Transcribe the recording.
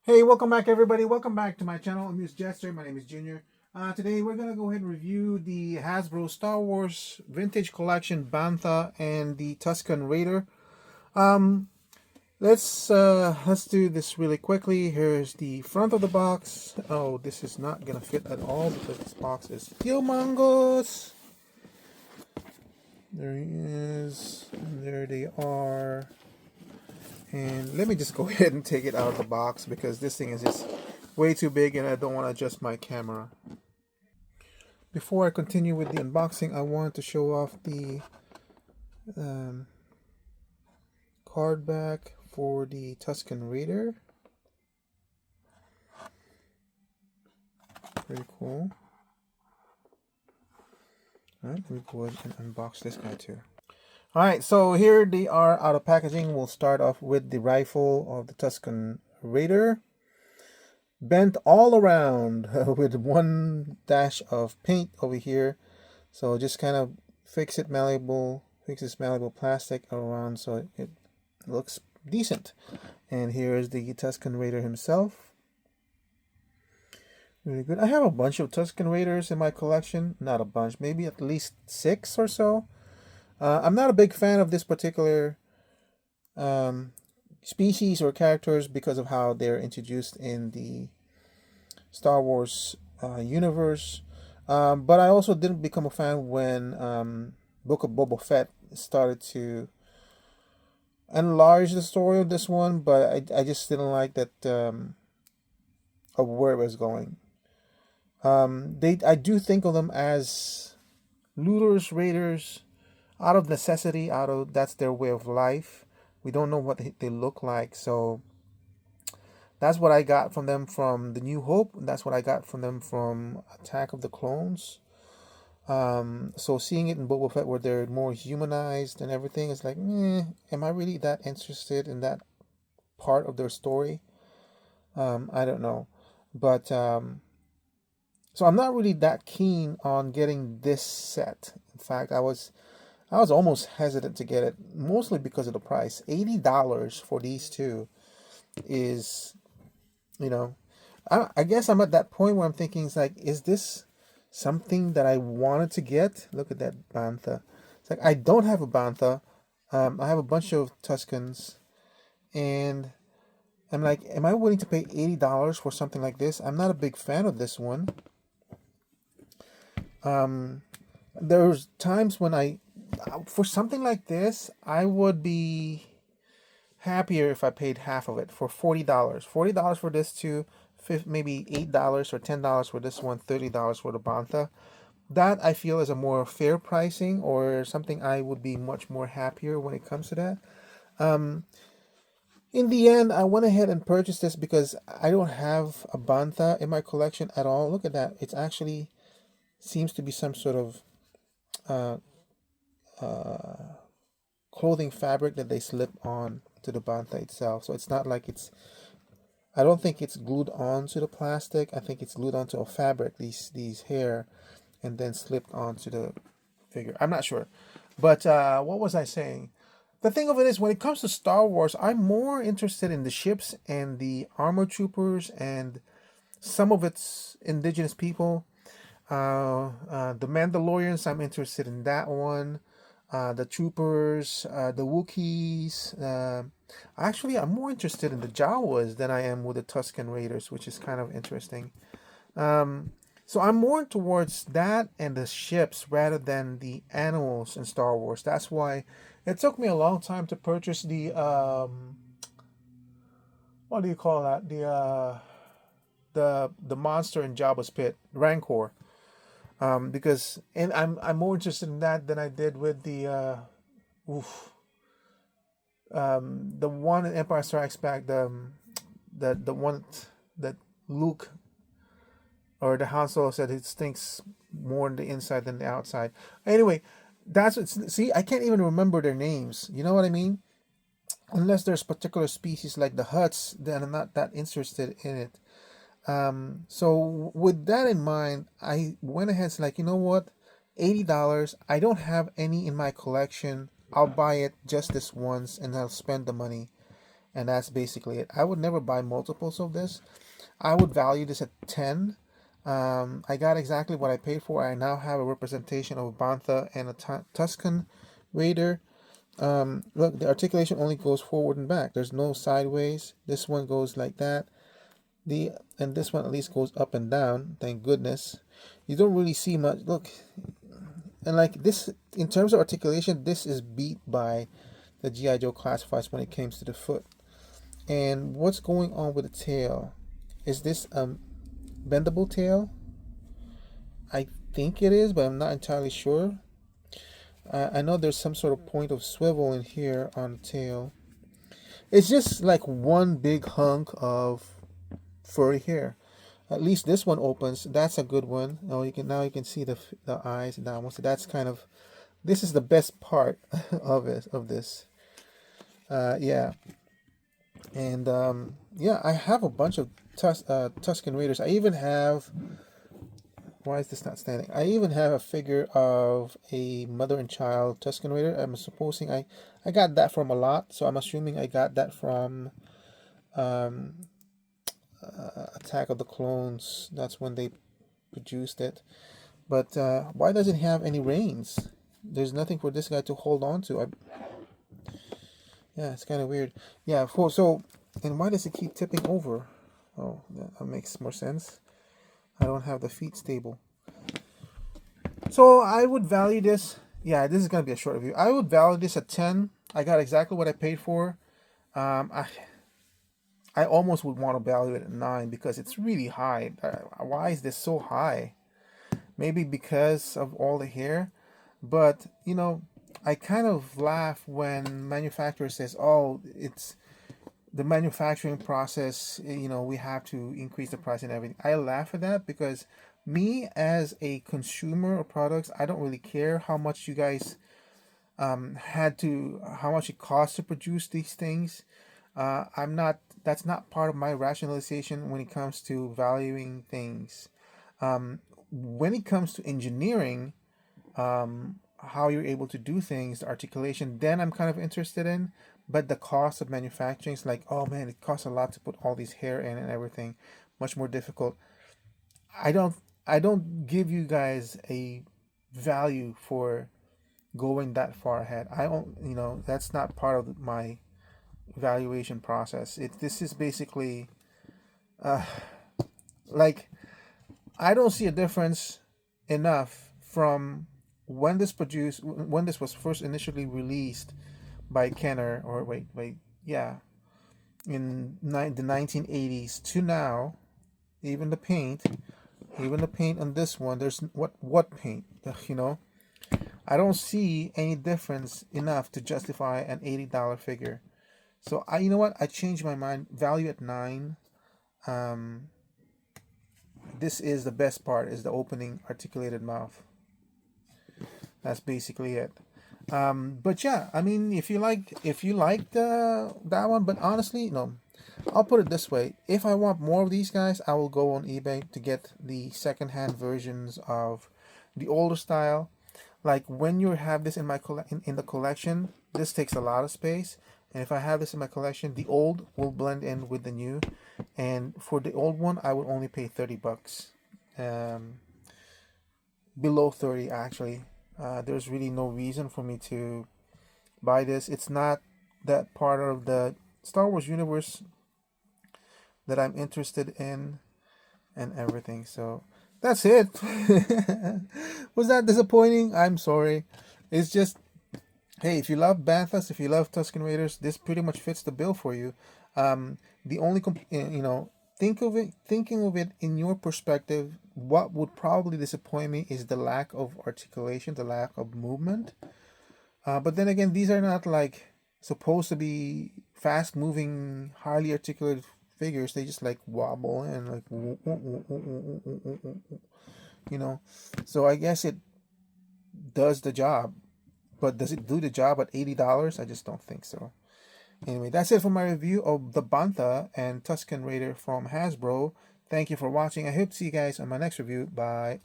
Hey, welcome back everybody. Welcome back to my channel, AmusedJester. My name is Junior. Today we're going to go ahead and review the Hasbro Star Wars Vintage Collection Bantha and the Tusken Raider. Um, let's do this really quickly. Here's the front of the box. Oh, this is not going to fit at all because this box is humongous. There he is. And there they are. And let me just go ahead and take it out of the box because this thing is just way too big and I don't want to adjust my camera. Before I continue with the unboxing, I wanted to show off the card back for the Tusken Raider. Pretty cool. Alright, let me go ahead and unbox this guy too. Alright, so here they are out of packaging. We'll start off with the rifle of the Tusken Raider. Bent all around with one dash of paint over here. So just kind of fix this malleable plastic around so it looks decent. And here's the Tusken Raider himself. Really good. I have a bunch of Tusken Raiders in my collection. Not a bunch, maybe at least 6 or so. I'm not a big fan of this particular species or characters because of how they're introduced in the Star Wars universe. But I also didn't become a fan when Book of Boba Fett started to enlarge the story of this one, but I just didn't like that of where it was going. I do think of them as looters, raiders, out of necessity, that's their way of life. We don't know what they look like, so that's what I got from them from The New Hope. That's what I got from them from Attack of the Clones. So seeing it in Boba Fett where they're more humanized and everything is like, am I really that interested in that part of their story? I don't know, but so I'm not really that keen on getting this set. In fact, I was almost hesitant to get it, mostly because of the price. $80 for these two is, I guess I'm at that point where I'm thinking, it's like, is this something that I wanted to get? Look at that Bantha. It's like, I don't have a Bantha. I have a bunch of Tuskens, and I'm like, am I willing to pay $80 for something like this? I'm not a big fan of this one. There's times when for something like this, I would be happier if I paid half of it for $40. $40 for this two, maybe $8 or $10 for this one, $30 for the Bantha. That I feel is a more fair pricing, or something I would be much more happier when it comes to that. In the end, I went ahead and purchased this because I don't have a Bantha in my collection at all. Look at that. It's actually seems to be some sort of clothing fabric that they slip on to the Bantha itself. So it's not like I don't think it's glued onto the plastic. I think it's glued onto a fabric, these hair, and then slipped onto the figure. I'm not sure. But what was I saying? The thing of it is, when it comes to Star Wars, I'm more interested in the ships and the armor troopers and some of its indigenous people. The Mandalorians, I'm interested in that one. The troopers, the Wookiees. Actually, I'm more interested in the Jawas than I am with the Tusken Raiders, which is kind of interesting. So I'm more towards that and the ships rather than the animals in Star Wars. That's why it took me a long time to purchase the what do you call that? The monster in Jabba's pit, Rancor. Because I'm more interested in that than I did with the one in Empire Strikes Back, the one that Luke or the Han Solo said it stinks more on the inside than the outside. Anyway, see, I can't even remember their names. You know what I mean? Unless there's particular species like the Hutts, then I'm not that interested in it. So with that in mind, I went ahead and said, like, you know what, $80. I don't have any in my collection. I'll buy it just this once and I'll spend the money. and that's basically it. I would never buy multiples of this. I would value this at 10. I got exactly what I paid for. I now have a representation of Bantha and a Tusken Raider. Look, the articulation only goes forward and back. There's no sideways. This one goes like that. And this one at least goes up and down. Thank goodness. You don't really see much. Look, and like this, in terms of articulation, this is beat by the G.I. Joe classifieds when it comes to the foot. And what's going on with the tail? Is this bendable tail? I think it is, but I'm not entirely sure. I know there's some sort of point of swivel in here on the tail. It's just like one big hunk of furry hair. At least this one opens. That's a good one. Oh, you can see the eyes and that one. So that's kind of, this is the best part of this. Yeah. And yeah, I have a bunch of Tusken Raiders. I even have, why is this not standing? I even have a figure of a mother and child Tusken Raider. I'm supposing I got that from a lot, so I'm assuming I got that from Attack of the Clones. That's when they produced it. But why does it have any reins? There's nothing for this guy to hold on to. Yeah, it's kind of weird. Yeah, so, and why does it keep tipping over? Oh, that makes more sense. I don't have the feet stable. So I would value this. Yeah, this is going to be a short review. I would value this at 10. I got exactly what I paid for. I almost would want to value it at 9 because it's really high. Why is this so high? Maybe because of all the hair. But, you know, I kind of laugh when manufacturer says, oh, it's the manufacturing process, you know, we have to increase the price and everything. I laugh at that because me as a consumer of products, I don't really care how much you guys how much it costs to produce these things. That's not part of my rationalization when it comes to valuing things. When it comes to engineering, how you're able to do things, the articulation, then I'm kind of interested in. But the cost of manufacturing is like, oh man, it costs a lot to put all these hair in and everything, much more difficult. I don't give you guys a value for going that far ahead. I don't, you know, that's not part of my evaluation process. This is basically like, I don't see a difference enough from when this was first initially released by Kenner, or wait, yeah, in the 1980s to now. Even the paint on this one, there's what paint, you know, I don't see any difference enough to justify an $80 figure. So you know what, I changed my mind. Value at 9. This is the best part, is the opening articulated mouth. That's basically it. But yeah, I mean, if you like that one, but honestly, no, I'll put it this way: if I want more of these guys, I will go on eBay to get the secondhand versions of the older style. Like when you have this in my in the collection, this takes a lot of space, and if I have this in my collection, the old will blend in with the new. And for the old one, I would only pay $30. Below 30 actually. There's really no reason for me to buy this. It's not that part of the Star Wars universe that I'm interested in and everything. So that's it. Was that disappointing? I'm sorry. It's just, hey, if you love Banthas, if you love Tusken Raiders, this pretty much fits the bill for you. The only you know, thinking of it in your perspective, what would probably disappoint me is the lack of articulation, the lack of movement. But then again, these are not like supposed to be fast moving, highly articulated figures. They just like wobble and like, you know. So I guess it does the job, but does it do the job at $80? I just don't think so. Anyway, that's it for my review of the Bantha and Tusken Raider from Hasbro. Thank you for watching. I hope to see you guys on my next review. Bye.